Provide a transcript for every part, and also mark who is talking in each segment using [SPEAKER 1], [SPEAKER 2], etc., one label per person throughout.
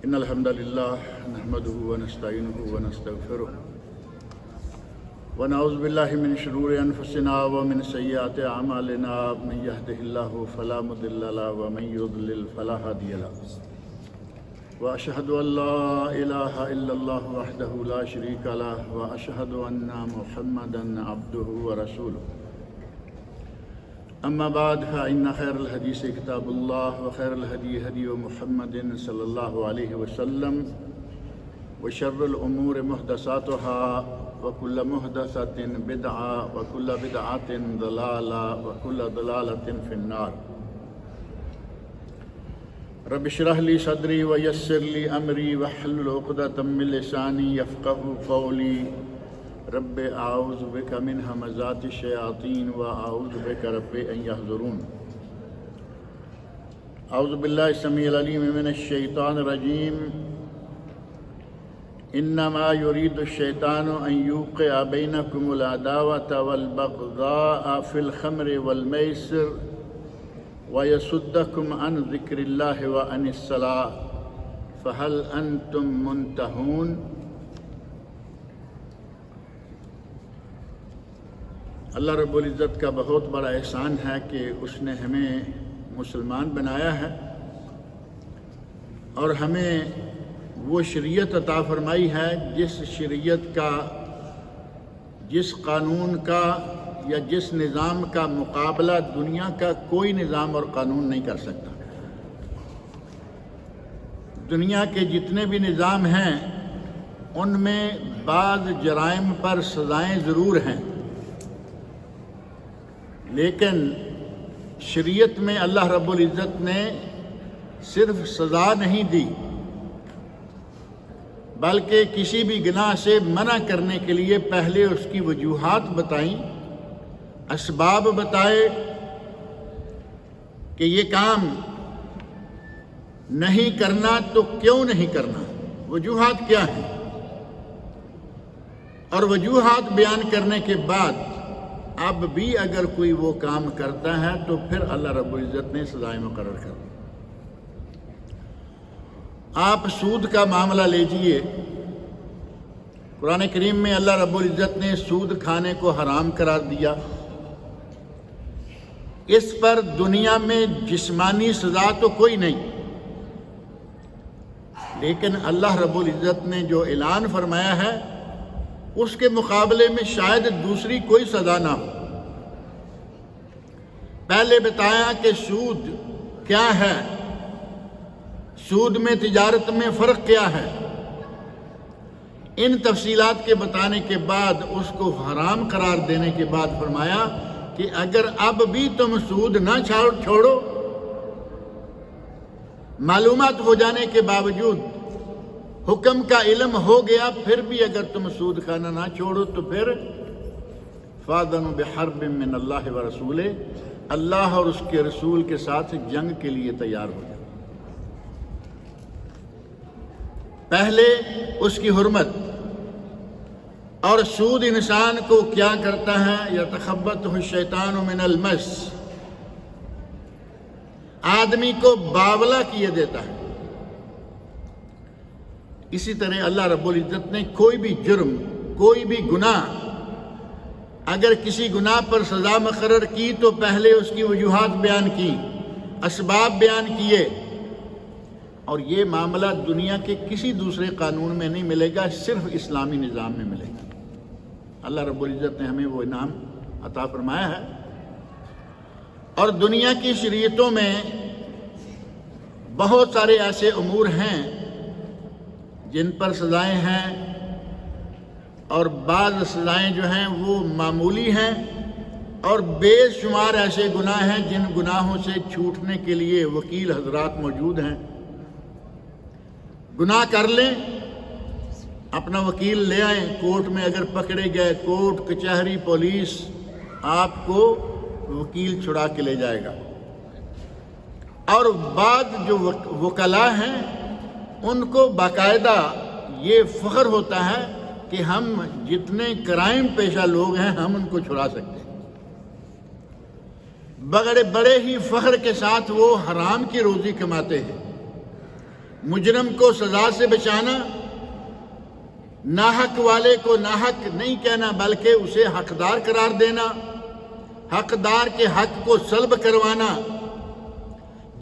[SPEAKER 1] إن الحمد لله نحمده ونستعينه ونستغفره ونعوذ بالله من شرور أنفسنا ومن سيئات أعمالنا من يهده الله فلا مضل له ومن يضلل فلا هادي له وأشهد أن لا إله إلا الله وحده لا شريك له وأشهد أن محمدا عبده ورسوله أما بعد فإن خير الحديث كتاب الله وخير الهدي هدي محمد صلى الله عليه وسلم وشر الأمور محدثاتها وكل محدثة بدعة وكل بدعة ضلالة وكل ضلالة في النار رب اشرح لي صدري ويسر لي أمري واحلل عقدة من لساني يفقهوا قولي رب اعوذ بک من همزات الشیاطین واعوذ بک رب ان یحضرون اعوذ باللہ السمیع العلیم من الشیطان الرجیم انما يريد الشیطان ان یوقع بینکم العداوة والبغضاء فی الخمر والمیسر ویصدکم عن ذکر اللہ وعن الصلاة فهل انتم منتہون۔ اللہ رب العزت کا بہت بڑا احسان ہے کہ اس نے ہمیں مسلمان بنایا ہے اور ہمیں وہ شریعت عطا فرمائی ہے جس شریعت کا، جس قانون کا یا جس نظام کا مقابلہ دنیا کا کوئی نظام اور قانون نہیں کر سکتا۔ دنیا کے جتنے بھی نظام ہیں ان میں بعض جرائم پر سزائیں ضرور ہیں، لیکن شریعت میں اللہ رب العزت نے صرف سزا نہیں دی بلکہ کسی بھی گناہ سے منع کرنے کے لیے پہلے اس کی وجوہات بتائیں، اسباب بتائے کہ یہ کام نہیں کرنا تو کیوں نہیں کرنا، وجوہات کیا ہیں، اور وجوہات بیان کرنے کے بعد اب بھی اگر کوئی وہ کام کرتا ہے تو پھر اللہ رب العزت نے سزائیں مقرر کر دی۔ آپ سود کا معاملہ لیجئے، قرآن کریم میں اللہ رب العزت نے سود کھانے کو حرام قرار دیا۔ اس پر دنیا میں جسمانی سزا تو کوئی نہیں، لیکن اللہ رب العزت نے جو اعلان فرمایا ہے اس کے مقابلے میں شاید دوسری کوئی سزا نہ ہو۔ پہلے بتایا کہ سود کیا ہے، سود میں تجارت میں فرق کیا ہے، ان تفصیلات کے بتانے کے بعد اس کو حرام قرار دینے کے بعد فرمایا کہ اگر اب بھی تم سود نہ چھوڑو، معلومات ہو جانے کے باوجود، حکم کا علم ہو گیا، پھر بھی اگر تم سود کھانا نہ چھوڑو تو پھر فَأَذَنُوا بِحَرْبٍ مِّنَ اللَّهِ وَرَسُولِهِ، اللہ اور اس کے رسول کے ساتھ جنگ کے لیے تیار ہو جائے۔ پہلے اس کی حرمت، اور سود انسان کو کیا کرتا ہے، يَتَخَبَّطُهُ الشَّيْطَانُ مِنَ الْمَسِّ، آدمی کو باولا کیے دیتا ہے۔ اسی طرح اللہ رب العزت نے کوئی بھی جرم، کوئی بھی گناہ، اگر کسی گناہ پر سزا مقرر کی تو پہلے اس کی وجوہات بیان کی، اسباب بیان کیے، اور یہ معاملہ دنیا کے کسی دوسرے قانون میں نہیں ملے گا، صرف اسلامی نظام میں ملے گا۔ اللہ رب العزت نے ہمیں وہ انعام عطا فرمایا ہے، اور دنیا کی شریعتوں میں بہت سارے ایسے امور ہیں جن پر سزائیں ہیں، اور بعض سزائیں جو ہیں وہ معمولی ہیں، اور بے شمار ایسے گناہ ہیں جن گناہوں سے چھوٹنے کے لیے وکیل حضرات موجود ہیں۔ گناہ کر لیں، اپنا وکیل لے آئیں، کورٹ میں اگر پکڑے گئے، کورٹ کچہری پولیس آپ کو وکیل چھڑا کے لے جائے گا۔ اور بعض جو وکلاء ہیں ان کو باقاعدہ یہ فخر ہوتا ہے کہ ہم جتنے کرائم پیشہ لوگ ہیں ہم ان کو چھڑا سکتے ہیں، بڑے ہی فخر کے ساتھ وہ حرام کی روزی کماتے ہیں، مجرم کو سزا سے بچانا، ناحق والے کو ناحق نہیں کہنا بلکہ اسے حقدار قرار دینا، حقدار کے حق کو سلب کروانا،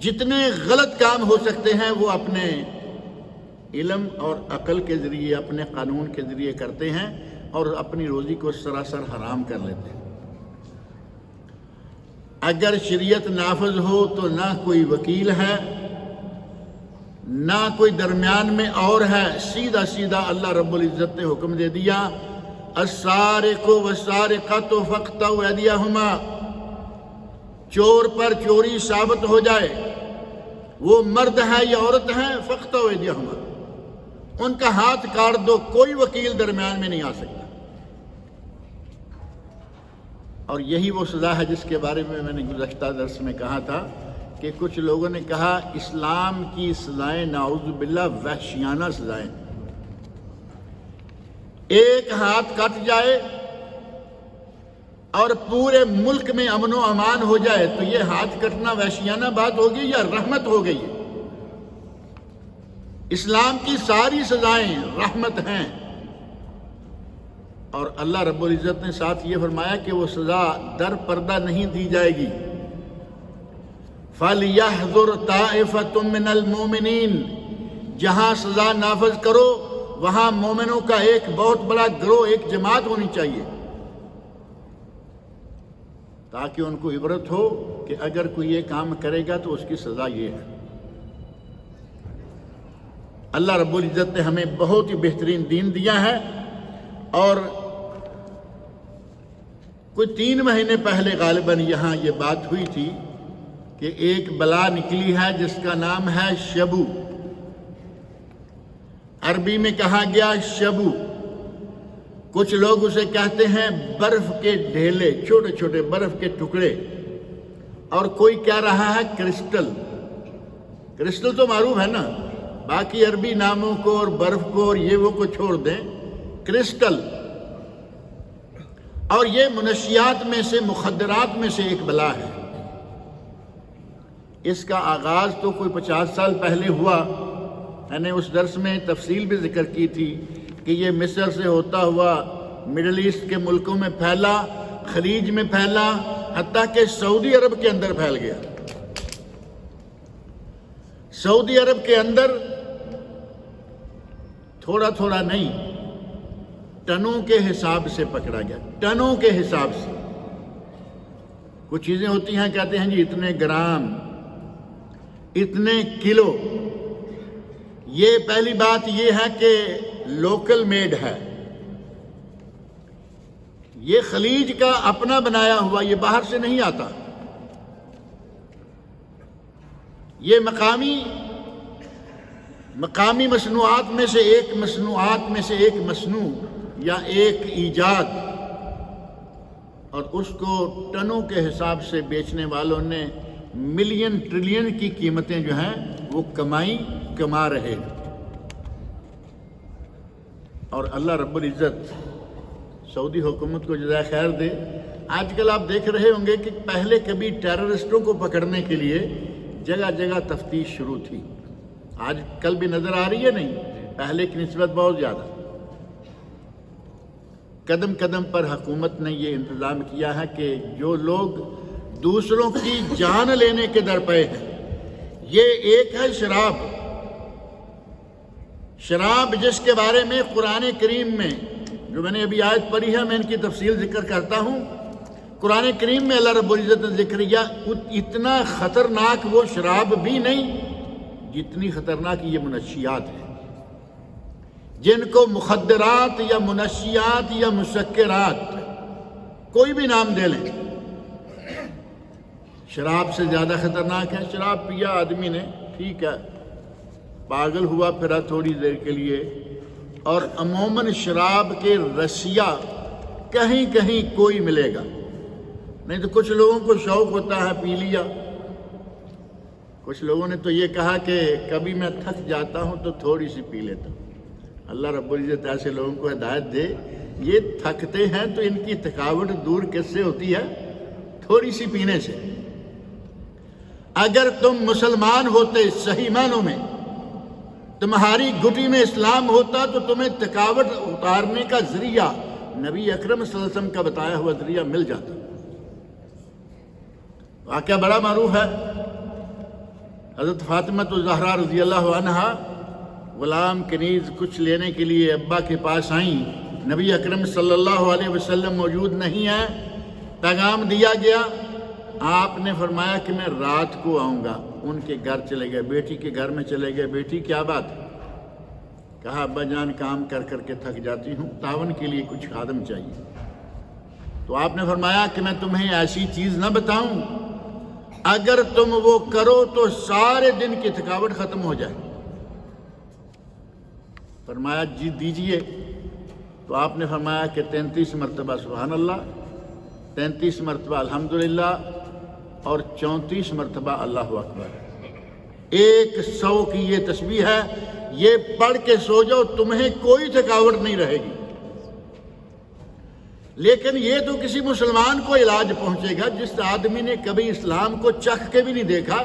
[SPEAKER 1] جتنے غلط کام ہو سکتے ہیں وہ اپنے علم اور عقل کے ذریعے، اپنے قانون کے ذریعے کرتے ہیں اور اپنی روزی کو سراسر حرام کر لیتے ہیں۔ اگر شریعت نافذ ہو تو نہ کوئی وکیل ہے، نہ کوئی درمیان میں اور ہے، سیدھا سیدھا اللہ رب العزت نے حکم دے دیا، السارق والسارقۃ فاقطعوا ایدیہما، چور پر چوری ثابت ہو جائے، وہ مرد ہے یا عورت ہے، فاقطعوا ایدیہما، ان کا ہاتھ کاٹ دو، کوئی وکیل درمیان میں نہیں آ سکتا۔ اور یہی وہ سزا ہے جس کے بارے میں نے گزشتہ درس میں کہا تھا کہ کچھ لوگوں نے کہا اسلام کی سزائیں نعوذ باللہ وحشیانہ سزائیں، ایک ہاتھ کٹ جائے اور پورے ملک میں امن و امان ہو جائے تو یہ ہاتھ کٹنا وحشیانہ بات ہوگی یا رحمت ہو گئی؟ اسلام کی ساری سزائیں رحمت ہیں، اور اللہ رب العزت نے ساتھ یہ فرمایا کہ وہ سزا در پردہ نہیں دی جائے گی۔ فَلْيَحْذُرْ طَائِفَةٌ مِّنَ الْمُؤْمِنِينَ، جہاں سزا نافذ کرو وہاں مومنوں کا ایک بہت بڑا گروہ، ایک جماعت ہونی چاہیے، تاکہ ان کو عبرت ہو کہ اگر کوئی یہ کام کرے گا تو اس کی سزا یہ ہے۔ اللہ رب العزت نے ہمیں بہت ہی بہترین دین دیا ہے، اور کوئی 3 مہینے پہلے غالباً یہاں یہ بات ہوئی تھی کہ ایک بلا نکلی ہے جس کا نام ہے شبو، عربی میں کہا گیا شبو، کچھ لوگ اسے کہتے ہیں برف کے ڈھیلے، چھوٹے چھوٹے برف کے ٹکڑے، اور کوئی کہہ رہا ہے کرسٹل۔ کرسٹل تو معروف ہے نا، باقی عربی ناموں کو اور برف کو اور یہ وہ کو چھوڑ دیں، کرسٹل۔ اور یہ منشیات میں سے، مخدرات میں سے ایک بلا ہے۔ اس کا آغاز تو کوئی 50 سال پہلے ہوا، میں نے اس درس میں تفصیل بھی ذکر کی تھی کہ یہ مصر سے ہوتا ہوا مڈل ایسٹ کے ملکوں میں پھیلا، خلیج میں پھیلا، حتیٰ کہ سعودی عرب کے اندر پھیل گیا۔ سعودی عرب کے اندر تھوڑا تھوڑا نہیں، ٹنوں کے حساب سے پکڑا گیا، ٹنوں کے حساب سے۔ کچھ چیزیں ہوتی ہیں کہتے ہیں جی اتنے گرام، اتنے کلو۔ یہ پہلی بات یہ ہے کہ لوکل میڈ ہے، یہ خلیج کا اپنا بنایا ہوا، یہ باہر سے نہیں آتا۔ یہ مقامی مصنوعات میں سے ایک مصنوع یا ایک ایجاد، اور اس کو ٹنوں کے حساب سے بیچنے والوں نے ملین ٹریلین کی قیمتیں جو ہیں وہ کما رہے۔ اور اللہ رب العزت سعودی حکومت کو جزائے خیر دے۔ آج کل آپ دیکھ رہے ہوں گے کہ پہلے کبھی ٹیررسٹوں کو پکڑنے کے لیے جگہ جگہ تفتیش شروع تھی، آج کل بھی نظر آ رہی ہے نہیں، پہلے کی نسبت بہت زیادہ۔ قدم قدم پر حکومت نے یہ انتظام کیا ہے کہ جو لوگ دوسروں کی جان لینے کے درپے ہیں، یہ ایک ہے شراب جس کے بارے میں قرآن کریم میں، جو میں نے ابھی آیت پڑھی ہے، میں ان کی تفصیل ذکر کرتا ہوں۔ قرآن کریم میں اللہ رب العزت نے ذکر کیا، اتنا خطرناک وہ شراب بھی نہیں جتنی خطرناک یہ منشیات ہیں، جن کو مخدرات یا منشیات یا مسکرات، کوئی بھی نام دے لیں، شراب سے زیادہ خطرناک ہے۔ شراب پیا آدمی نے، ٹھیک ہے، پاگل ہوا پھرا تھوڑی دیر کے لیے، اور عموماً شراب کے رسیا کہیں کہیں کوئی ملے گا، نہیں تو کچھ لوگوں کو شوق ہوتا ہے پی لیا۔ کچھ لوگوں نے تو یہ کہا کہ کبھی میں تھک جاتا ہوں تو تھوڑی سی پی لیتا ہوں۔ اللہ رب العزت ایسے لوگوں کو ہدایت دے، یہ تھکتے ہیں تو ان کی تھکاوٹ دور کس سے ہوتی ہے؟ تھوڑی سی پینے سے۔ اگر تم مسلمان ہوتے صحیح معنوں میں تمہاری گھٹی میں اسلام ہوتا تو تمہیں تھکاوٹ اتارنے کا ذریعہ نبی اکرم صلی اللہ علیہ وسلم کا بتایا ہوا ذریعہ مل جاتا۔ واقعہ بڑا معروف ہے، حضرت فاطمہ الزہرا رضی اللہ عنہا غلام کنیز کچھ لینے کے لیے ابا کے پاس آئیں، نبی اکرم صلی اللہ علیہ وسلم موجود نہیں ہیں، پیغام دیا گیا، آپ نے فرمایا کہ میں رات کو آؤں گا، ان کے گھر چلے گئے، بیٹی کے گھر میں چلے گئے، بیٹی کیا بات ہے؟ کہا ابا جان کام کر کر کے تھک جاتی ہوں، تعاون کے لیے کچھ خادم چاہیے۔ تو آپ نے فرمایا کہ میں تمہیں ایسی چیز نہ بتاؤں، اگر تم وہ کرو تو سارے دن کی تھکاوٹ ختم ہو جائے۔ فرمایا جی دیجئے۔ تو آپ نے فرمایا کہ 33 مرتبہ سبحان اللہ، 33 مرتبہ الحمدللہ اور 34 مرتبہ اللہ اکبر۔ 100 کی یہ تسبیح ہے، یہ پڑھ کے سو جاؤ، تمہیں کوئی تھکاوٹ نہیں رہے گی۔ لیکن یہ تو کسی مسلمان کو علاج پہنچے گا، جس آدمی نے کبھی اسلام کو چکھ کے بھی نہیں دیکھا،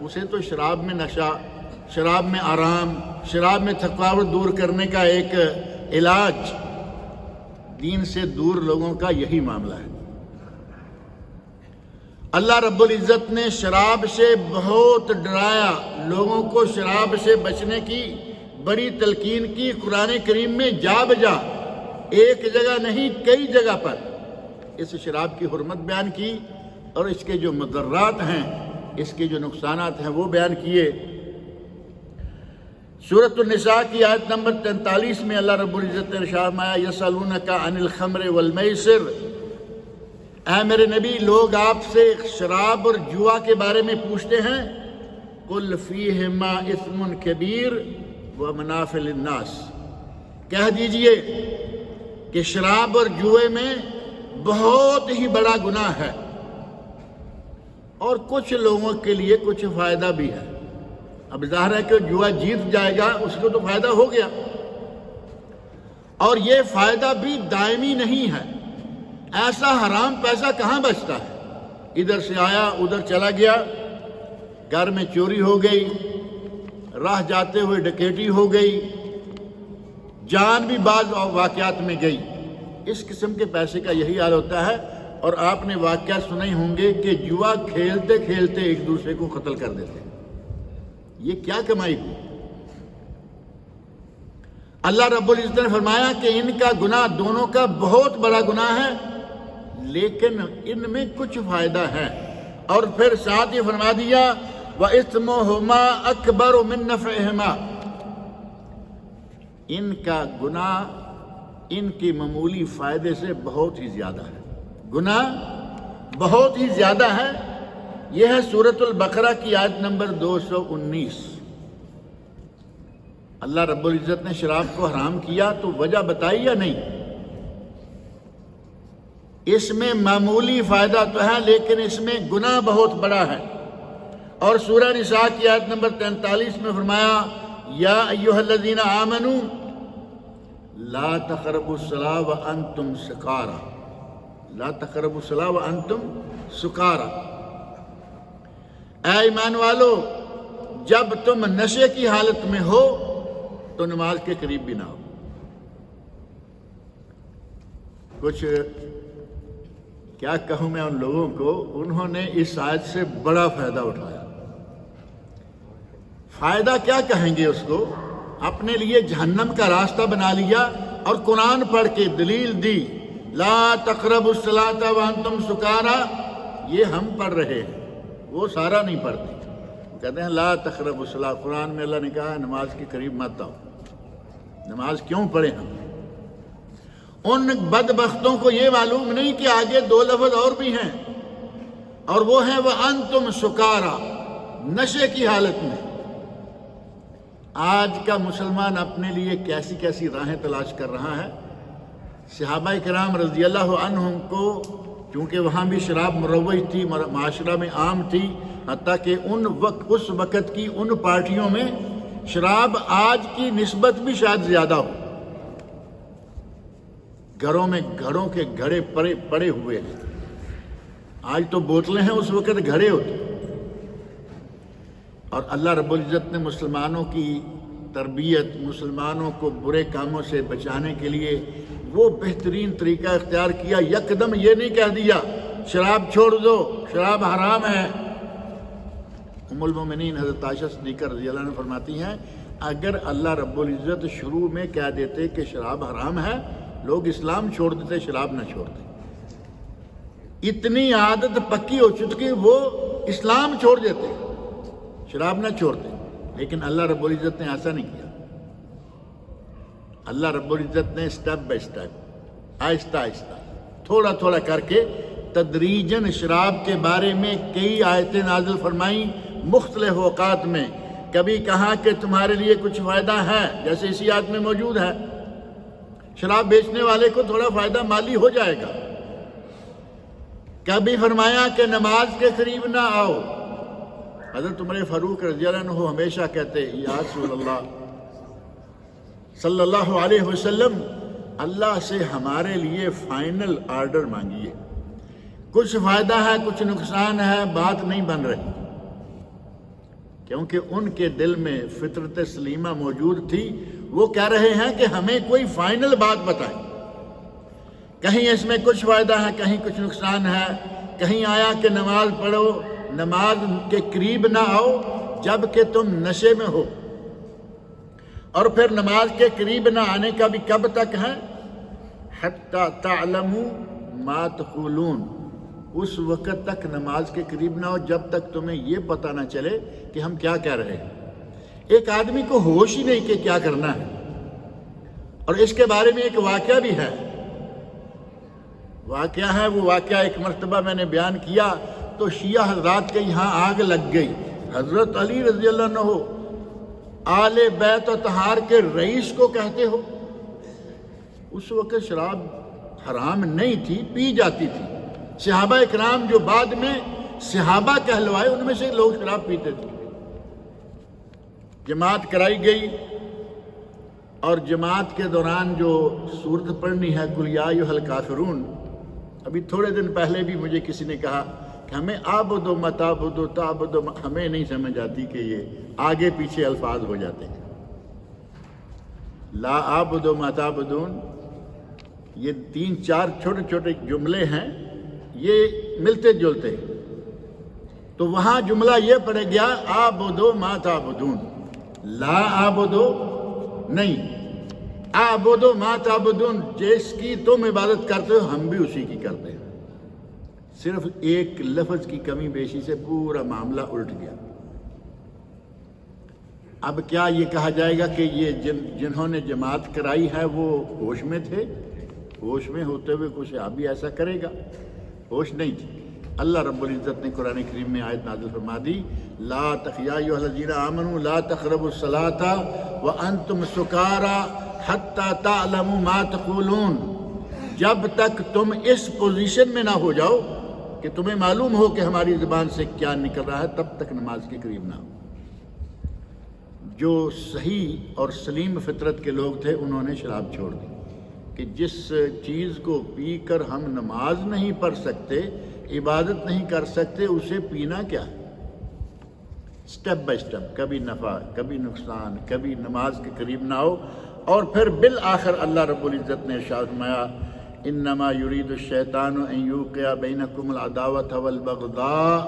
[SPEAKER 1] اسے تو شراب میں نشہ، شراب میں آرام، شراب میں تھکاوٹ دور کرنے کا ایک علاج۔ دین سے دور لوگوں کا یہی معاملہ ہے۔ اللہ رب العزت نے شراب سے بہت ڈرایا، لوگوں کو شراب سے بچنے کی بڑی تلقین کی۔ قرآن کریم میں جا بجا ایک جگہ نہیں کئی جگہ پر اس شراب کی حرمت بیان کی اور اس کے جو مضرات ہیں، اس کے جو نقصانات ہیں وہ بیان کیے۔ سورۃ النساء کی آیت نمبر 43 میں اللہ رب العزت نے ارشاد فرمایا یسألونک عن الخمر والمیسر، اے میرے نبی لوگ آپ سے شراب اور جوا کے بارے میں پوچھتے ہیں، قل فیہما اثم کبیر ومنافع للناس، کہہ دیجئے کہ شراب اور جوئے میں بہت ہی بڑا گناہ ہے اور کچھ لوگوں کے لیے کچھ فائدہ بھی ہے۔ اب ظاہر ہے کہ جوا جیت جائے گا، اس کو تو فائدہ ہو گیا، اور یہ فائدہ بھی دائمی نہیں ہے۔ ایسا حرام پیسہ کہاں بچتا ہے؟ ادھر سے آیا ادھر چلا گیا، گھر میں چوری ہو گئی، راہ جاتے ہوئے ڈکیٹی ہو گئی، جان بھی بعض واقعات میں گئی۔ اس قسم کے پیسے کا یہی حال ہوتا ہے۔ اور آپ نے واقعات سنے ہوں گے کہ جوا کھیلتے کھیلتے ایک دوسرے کو قتل کر دیتے ہیں۔ یہ کیا کمائی ہوئی؟ اللہ رب العزت نے فرمایا کہ ان کا گناہ دونوں کا بہت بڑا گناہ ہے، لیکن ان میں کچھ فائدہ ہے۔ اور پھر ساتھ ہی فرما دیا وَإِثْمُهُمَا أَكْبَرُ مِن نَفْعِهِمَا، ان کا گناہ ان کی معمولی فائدے سے بہت ہی زیادہ ہے، گناہ بہت ہی زیادہ ہے۔ یہ ہے سورۃ البقرہ کی آیت نمبر 219۔ اللہ رب العزت نے شراب کو حرام کیا تو وجہ بتائی یا نہیں؟ اس میں معمولی فائدہ تو ہے لیکن اس میں گناہ بہت بڑا ہے۔ اور سورہ نساء کی آیت نمبر 43 میں فرمایا یا ایھا الذین آمنوا لا تقربوا الصلاۃ وانتم سکارى، لا تقربوا الصلاۃ وانتم سکارى، اے ایمان والو جب تم نشے کی حالت میں ہو تو نماز کے قریب بھی نہ ہو۔ کچھ کیا کہوں میں ان لوگوں کو، انہوں نے اس آیت سے بڑا فائدہ اٹھایا۔ فائدہ کیا کہیں گے اس کو؟ اپنے لیے جہنم کا راستہ بنا لیا اور قرآن پڑھ کے دلیل دی لا تقربوا الصلاۃ وانتم سکارى، یہ ہم پڑھ رہے ہیں، وہ سارا نہیں پڑھتے، کہتے ہیں لا تقربوا الصلاۃ، قرآن میں اللہ نے کہا نماز کے قریب مت آؤ، نماز کیوں پڑھیں ہم؟ ان بدبختوں کو یہ معلوم نہیں کہ آگے دو لفظ اور بھی ہیں، اور وہ ہیں وَأَنْتُمْ سُكَارَى، نشے کی حالت میں۔ آج کا مسلمان اپنے لیے کیسی کیسی راہیں تلاش کر رہا ہے۔ صحابہ کرام رضی اللہ عنہم کو چونکہ وہاں بھی شراب مروج تھی، معاشرہ میں عام تھی، حتیٰ کہ اس وقت کی ان پارٹیوں میں شراب آج کی نسبت بھی شاید زیادہ ہو، گھروں میں گھڑوں کے گھڑے پڑے ہوئے ہیں۔ آج تو بوتلیں ہیں، اس وقت گھڑے ہوتے۔ اور اللہ رب العزت نے مسلمانوں کی تربیت مسلمانوں کو برے کاموں سے بچانے کے لیے وہ بہترین طریقہ اختیار کیا. یکدم یہ نہیں کہہ دیا شراب چھوڑ دو، شراب حرام ہے. ام المومنین حضرت عائشہ صدیقہ رضی اللہ عنہ فرماتی ہیں اگر اللہ رب العزت شروع میں کہہ دیتے کہ شراب حرام ہے، لوگ اسلام چھوڑ دیتے، شراب نہ چھوڑتے. اتنی عادت پکی ہو چکی وہ اسلام چھوڑ دیتے، شراب نہ چھوڑتے. لیکن اللہ رب العزت نے ایسا نہیں کیا. اللہ رب العزت نے سٹیپ بائی سٹیپ، آہستہ آہستہ، تھوڑا تھوڑا کر کے تدریجاً شراب کے بارے میں کئی آیتیں نازل فرمائیں مختلف اوقات میں. کبھی کہا کہ تمہارے لیے کچھ فائدہ ہے، جیسے اسی آیت میں موجود ہے، شراب بیچنے والے کو تھوڑا فائدہ مالی ہو جائے گا. کبھی فرمایا کہ نماز کے قریب نہ آؤ. حضرت عمر فاروق رضی اللہ عنہ ہمیشہ کہتے یا رسول اللہ صلی اللہ علیہ وسلم اللہ سے ہمارے لیے فائنل آرڈر مانگیے، کچھ فائدہ ہے کچھ نقصان ہے، بات نہیں بن رہی. کیونکہ ان کے دل میں فطرت سلیمہ موجود تھی. وہ کہہ رہے ہیں کہ ہمیں کوئی فائنل بات بتائیں، کہیں اس میں کچھ فائدہ ہے کہیں کچھ نقصان ہے. کہیں آیا کہ نماز پڑھو، نماز کے قریب نہ آؤ جب کہ تم نشے میں ہو. اور پھر نماز کے قریب نہ آنے کا بھی کب تک ہے؟ حتی تعلموا ما تقولون، اس وقت تک نماز کے قریب نہ ہو جب تک تمہیں یہ پتہ نہ چلے کہ ہم کیا کہہ رہے ہیں. ایک آدمی کو ہوش ہی نہیں کہ کیا کرنا ہے. اور اس کے بارے میں ایک واقعہ بھی ہے. وہ واقعہ ایک مرتبہ میں نے بیان کیا تو شیعہ حضرات کے یہاں آگ لگ گئی. حضرت علی رضی اللہ عنہ آل بیت و طہار کے رئیس کو کہتے ہو. اس وقت شراب حرام نہیں تھی، پی جاتی تھی. صحابہ اکرام جو بعد میں صحابہ کہلوائے ان میں سے لوگ شراب پیتے تھے. جماعت کرائی گئی اور جماعت کے دوران جو سورت پڑھنی ہے قل یا ایھا الکافرون، ابھی تھوڑے دن پہلے بھی مجھے کسی نے کہا کہ ہمیں عابدوا ما تعبدوا تعبدوا، ہمیں نہیں سمجھ آتی کہ یہ آگے پیچھے الفاظ ہو جاتے ہیں. لا عابدوا ما تعبدون، یہ 3-4 چھوٹے چھوٹے جملے ہیں، یہ ملتے جلتے. تو وہاں جملہ یہ پڑے گیا عابدوا ما تعبدون، لا عابدوا نہیں، عابدوا ما تعبدون، جس کی تم عبادت کرتے ہو ہم بھی اسی کی کرتے ہیں. صرف ایک لفظ کی کمی بیشی سے پورا معاملہ الٹ گیا. اب کیا یہ کہا جائے گا کہ یہ جنہوں نے جماعت کرائی ہے وہ ہوش میں تھے؟ ہوش میں ہوتے ہوئے کچھ صحابی ایسا کرے گا؟ ہوش نہیں تھی. اللہ رب العزت نے قرآن کریم میں آیت نازل فرما دی لا یا ایھا الذین آمنوا لا تقربوا الصلاۃ وانتم سکارى حتی تعلموا ما تقولون، جب تک تم اس پوزیشن میں نہ ہو جاؤ کہ تمہیں معلوم ہو کہ ہماری زبان سے کیا نکل رہا ہے، تب تک نماز کے قریب نہ ہو. جو صحیح اور سلیم فطرت کے لوگ تھے انہوں نے شراب چھوڑ دی کہ جس چیز کو پی کر ہم نماز نہیں پڑھ سکتے، عبادت نہیں کر سکتے، اسے پینا کیا ہے. سٹیپ بائی سٹیپ، کبھی نفع کبھی نقصان، کبھی نماز کے قریب نہ ہو. اور پھر بالآخر اللہ رب العزت نے ارشاد فرمایا انما یرید الشیطان ان یوقع بینکم العداوۃ والبغضاء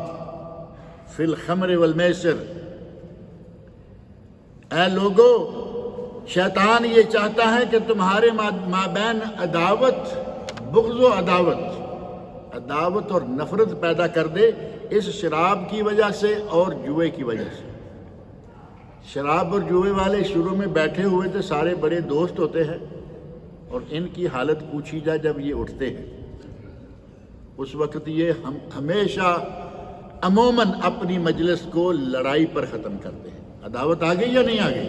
[SPEAKER 1] فی الخمر والمیسر. اے لوگو، شیطان یہ چاہتا ہے کہ تمہارے مابین عداوت، بغض و عداوت اور نفرت پیدا کر دے اس شراب کی وجہ سے اور جوئے کی وجہ سے. شراب اور جوئے والے شروع میں بیٹھے ہوئے تھے، سارے بڑے دوست ہوتے ہیں، اور ان کی حالت پوچھی جائے جب یہ اٹھتے ہیں اس وقت یہ ہمیشہ عموماً اپنی مجلس کو لڑائی پر ختم کرتے ہیں. عداوت آ گئی یا نہیں آ گئی؟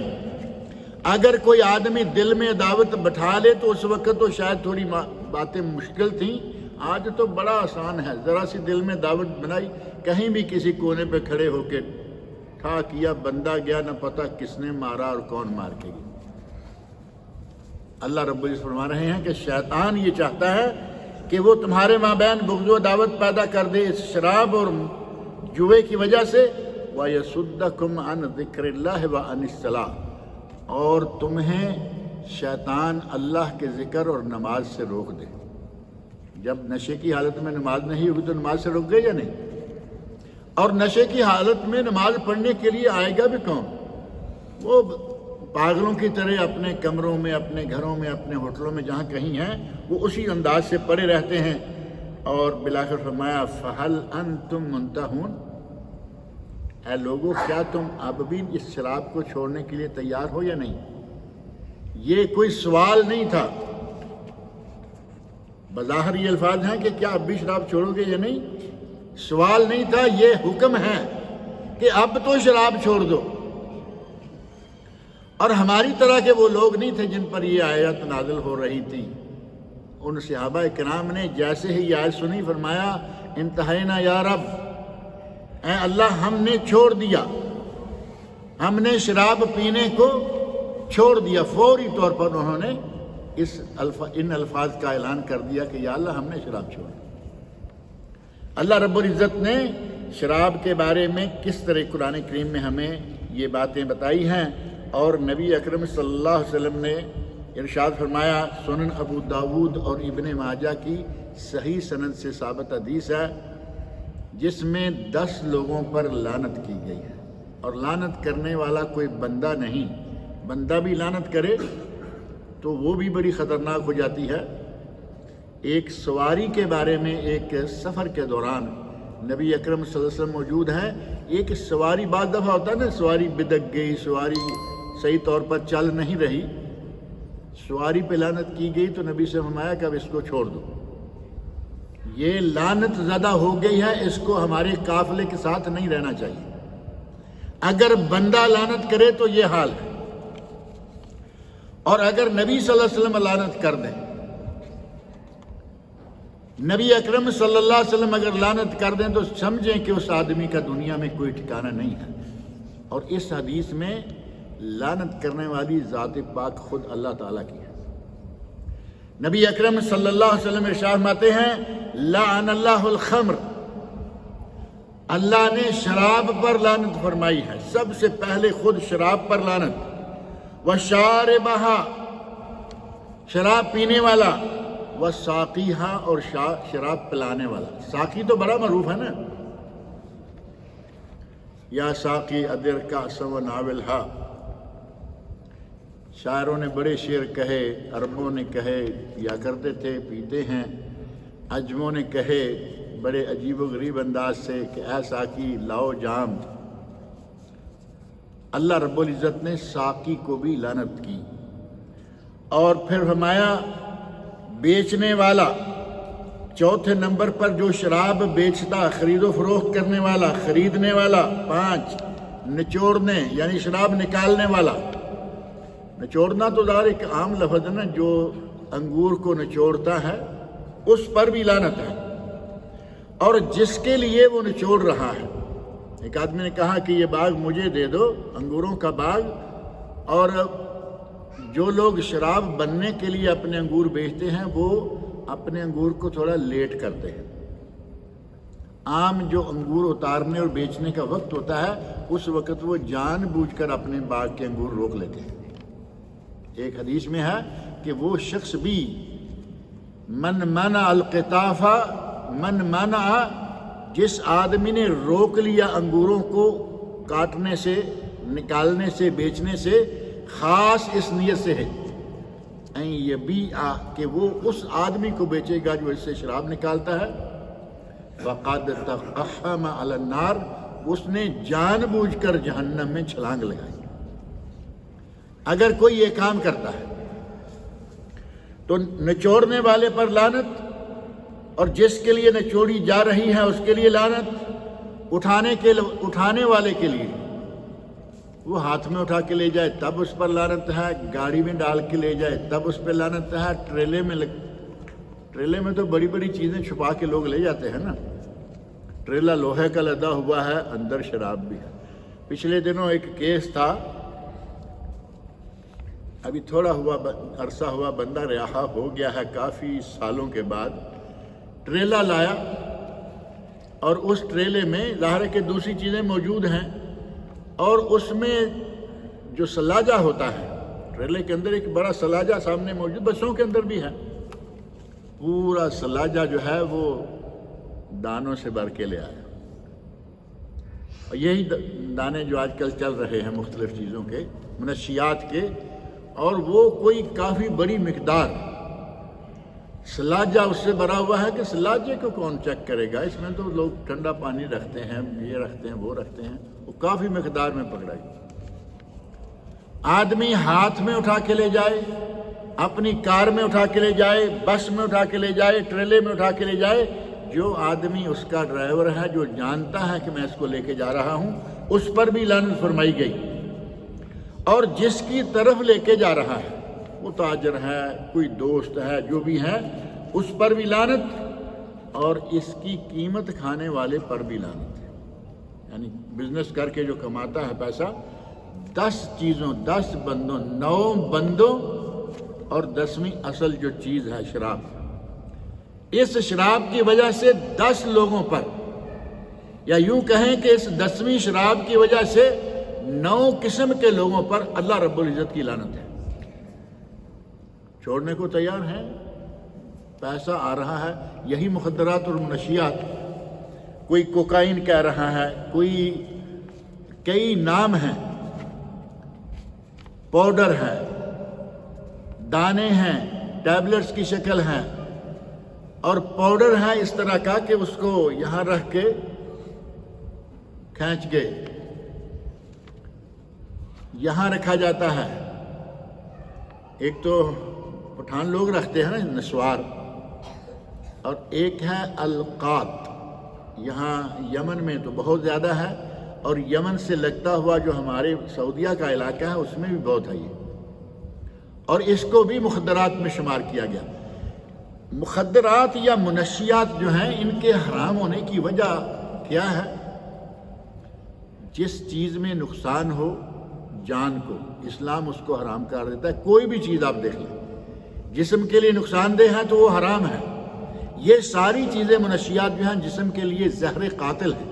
[SPEAKER 1] اگر کوئی آدمی دل میں عداوت بٹھا لے تو اس وقت تو شاید تھوڑی باتیں مشکل تھیں، آج تو بڑا آسان ہے. ذرا سی دل میں دعوت بنائی، کہیں بھی کسی کونے پہ کھڑے ہو کے ٹھا کیا، بندہ گیا، نہ پتہ کس نے مارا اور کون مار کے گیا. اللہ رب العزت فرما رہے ہیں کہ شیطان یہ چاہتا ہے کہ وہ تمہارے مابین بغض و عداوت پیدا کر دے اس شراب اور جوئے کی وجہ سے. وَيَصُدَّكُمْ عَنْ ذِكْرِ اللَّهِ وَعَنِ الصَّلَاةِ، اور تمہیں شیطان اللہ کے ذکر اور نماز سے روک دے۔ جب نشے کی حالت میں نماز نہیں ہوگی تو نماز سے روک گئے یا نہیں؟ اور نشے کی حالت میں نماز پڑھنے کے لیے آئے گا بھی کون؟ وہ پاگلوں کی طرح اپنے کمروں میں، اپنے گھروں میں، اپنے ہوٹلوں میں جہاں کہیں ہیں وہ اسی انداز سے پڑے رہتے ہیں۔ اور بالآخر فرمایا فَهَلْ أَنْتُمْ مُنْتَهُونَ، اے لوگو کیا تم اب بھی اس شراب کو چھوڑنے کے لیے تیار ہو یا نہیں؟ یہ کوئی سوال نہیں تھا، بظاہر یہ الفاظ ہیں کہ کیا اب بھی شراب چھوڑو گے یا نہیں، سوال نہیں تھا، یہ حکم ہے کہ اب تو شراب چھوڑ دو۔ اور ہماری طرح کے وہ لوگ نہیں تھے جن پر یہ آیت نازل ہو رہی تھی۔ ان صحابہ کرام نے جیسے ہی یہ آیت سنی فرمایا انتہینا یا رب، اے اللہ ہم نے چھوڑ دیا، ہم نے شراب پینے کو چھوڑ دیا۔ فوری طور پر انہوں نے ان الفاظ کا اعلان کر دیا کہ یا اللہ ہم نے شراب چھوڑ دی۔ اللہ رب العزت نے شراب کے بارے میں کس طرح قرآن کریم میں ہمیں یہ باتیں بتائی ہیں، اور نبی اکرم صلی اللہ علیہ وسلم نے ارشاد فرمایا، سنن ابو داود اور ابن ماجہ کی صحیح سند سے ثابت حدیث ہے جس میں 10 لوگوں پر لعنت کی گئی ہے، اور لعنت کرنے والا کوئی بندہ نہیں، بندہ بھی لعنت کرے تو وہ بھی بڑی خطرناک ہو جاتی ہے۔ ایک سواری کے بارے میں ایک سفر کے دوران نبی اکرم صلی اللہ علیہ وسلم موجود ہیں، ایک سواری بعض دفعہ ہوتا ہے نا، سواری بدک گئی، سواری صحیح طور پر چل نہیں رہی، سواری پہ لعنت کی گئی تو نبی سے فرمایا کہ اب اس کو چھوڑ دو، یہ لعنت زدہ ہو گئی ہے، اس کو ہمارے قافلے کے ساتھ نہیں رہنا چاہیے۔ اگر بندہ لعنت کرے تو یہ حال ہے، اور اگر نبی صلی اللہ علیہ وسلم لعنت کر دیں، نبی اکرم صلی اللہ علیہ وسلم اگر لعنت کر دیں تو سمجھیں کہ اس آدمی کا دنیا میں کوئی ٹھکانہ نہیں ہے۔ اور اس حدیث میں لعنت کرنے والی ذات پاک خود اللہ تعالیٰ کی ہے۔ نبی اکرم صلی اللہ علیہ وسلم ارشاد فرماتے ہیں لعن اللہ الخمر، اللہ نے شراب پر لعنت فرمائی ہے، سب سے پہلے خود شراب پر لعنت، وشاربہا شراب پینے والا، وساقیہا اور شراب پلانے والا۔ ساقی تو بڑا معروف ہے نا، یا ساقی ادر کأسا وناولہا، شاعروں نے بڑے شعر کہے، عربوں نے کہے، پیا کرتے تھے، پیتے ہیں، عجموں نے کہے بڑے عجیب و غریب انداز سے کہ اے ساقی لاؤ جام۔ اللہ رب العزت نے ساقی کو بھی لعنت کی، اور پھر فرمایا بیچنے والا، چوتھے نمبر پر جو شراب بیچتا، خرید و فروخت کرنے والا، خریدنے والا، 5 نچوڑنے یعنی شراب نکالنے والا۔ نچوڑنا تو ظاہر ایک عام لفظ ہے نا، جو انگور کو نچوڑتا ہے اس پر بھی لعنت ہے، اور جس کے لیے وہ نچوڑ رہا ہے۔ ایک آدمی نے کہا کہ یہ باغ مجھے دے دو، انگوروں کا باغ، اور جو لوگ شراب بننے کے لیے اپنے انگور بیچتے ہیں وہ اپنے انگور کو تھوڑا لیٹ کرتے ہیں۔ عام جو انگور اتارنے اور بیچنے کا وقت ہوتا ہے اس وقت وہ جان بوجھ کر اپنے باغ کے انگور روک لیتے ہیں۔ ایک حدیث میں ہے کہ وہ شخص بھی من منع القطافہ، من منع، جس آدمی نے روک لیا انگوروں کو کاٹنے سے، نکالنے سے، بیچنے سے، خاص اس نیت سے ہے این یبیع، کہ وہ اس آدمی کو بیچے گا جو اس سے شراب نکالتا ہے، وقد تقحم علی النار، اس نے جان بوجھ کر جہنم میں چھلانگ لگائی۔ اگر کوئی یہ کام کرتا ہے تو نچوڑنے والے پر لعنت، اور جس کے لیے نچوڑی جا رہی ہے اس کے لیے لعنت، اٹھانے والے کے لیے، وہ ہاتھ میں اٹھا کے لے جائے تب اس پر لعنت ہے، گاڑی میں ڈال کے لے جائے تب اس پہ لعنت ہے، ٹریلے میں تو بڑی بڑی چیزیں چھپا کے لوگ لے جاتے ہیں نا، ٹریلا لوہے کا لدا ہوا ہے، اندر شراب بھی ہے۔ پچھلے دنوں ایک کیس تھا، ابھی تھوڑا عرصہ ہوا، بندہ رہا ہو گیا ہے کافی سالوں کے بعد، ٹریلا لایا اور اس ٹریلے میں ظاہر ہے کہ دوسری چیزیں موجود ہیں، اور اس میں جو سلاجہ ہوتا ہے ٹریلے کے اندر ایک بڑا سلاجہ سامنے موجود، بسوں کے اندر بھی ہے، پورا سلاجہ جو ہے وہ دانوں سے بھر کے لے آیا، اور یہی دانے جو آج کل چل رہے ہیں مختلف چیزوں کے، منشیات کے، اور وہ کوئی کافی بڑی مقدار سلاجہ اس سے بھرا ہوا ہے کہ سلاجے کو کون چیک کرے گا، اس میں تو لوگ ٹھنڈا پانی رکھتے ہیں، یہ رکھتے ہیں، وہ رکھتے ہیں، وہ کافی مقدار میں پکڑائی۔ آدمی ہاتھ میں اٹھا کے لے جائے، اپنی کار میں اٹھا کے لے جائے، بس میں اٹھا کے لے جائے، ٹریلے میں اٹھا کے لے جائے، جو آدمی اس کا ڈرائیور ہے، جو جانتا ہے کہ میں اس کو لے کے جا رہا ہوں، اس پر بھی لعنت فرمائی گئی، اور جس کی طرف لے کے جا رہا ہے، وہ تاجر ہے، کوئی دوست ہے، جو بھی ہے، اس پر بھی لعنت، اور اس کی قیمت کھانے والے پر بھی لعنت ہے۔ یعنی بزنس کر کے جو کماتا ہے پیسہ، 10 چیزوں، 10 بندوں، 9 بندوں اور 10ویں اصل جو چیز ہے شراب، اس شراب کی وجہ سے 10 لوگوں پر، یا یوں کہیں کہ اس 10ویں شراب کی وجہ سے 9 قسم کے لوگوں پر اللہ رب العزت کی لعنت ہے۔ چھوڑنے کو تیار ہیں، پیسہ آ رہا ہے، یہی مخدرات اور منشیات، کوئی کوکائن کہہ رہا ہے، کوئی کئی نام ہیں، پاؤڈر ہے، دانے ہیں، ٹیبلٹس کی شکل ہے، اور پاؤڈر ہے اس طرح کا کہ اس کو یہاں رکھ کے کھینچ کے یہاں رکھا جاتا ہے۔ ایک تو پٹھان لوگ رکھتے ہیں نا نسوار، اور ایک ہے القات، یہاں یمن میں تو بہت زیادہ ہے، اور یمن سے لگتا ہوا جو ہمارے سعودیہ کا علاقہ ہے اس میں بھی بہت ہے یہ، اور اس کو بھی مخدرات میں شمار کیا گیا۔ مخدرات یا منشیات جو ہیں، ان کے حرام ہونے کی وجہ کیا ہے؟ جس چیز میں نقصان ہو جان کو، اسلام اس کو حرام کر دیتا ہے۔ کوئی بھی چیز آپ دیکھ لیں، جسم کے لیے نقصان دہ ہے تو وہ حرام ہے۔ یہ ساری چیزیں منشیات جو ہیں جسم کے لیے زہر قاتل ہیں۔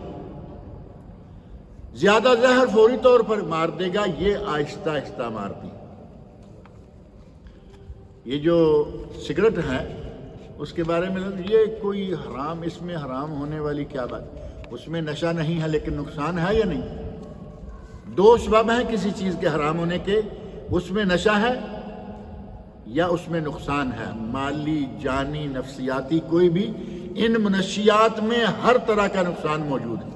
[SPEAKER 1] زیادہ زہر فوری طور پر مار دے گا، یہ آہستہ آہستہ مارتی۔ یہ جو سگریٹ ہے اس کے بارے میں یہ کوئی حرام، اس میں حرام ہونے والی کیا بات؟ اس میں نشہ نہیں ہے لیکن نقصان ہے یا نہیں؟ 2 سبب ہیں کسی چیز کے حرام ہونے کے، اس میں نشہ ہے یا اس میں نقصان ہے، مالی، جانی، نفسیاتی، کوئی بھی۔ ان منشیات میں ہر طرح کا نقصان موجود ہے،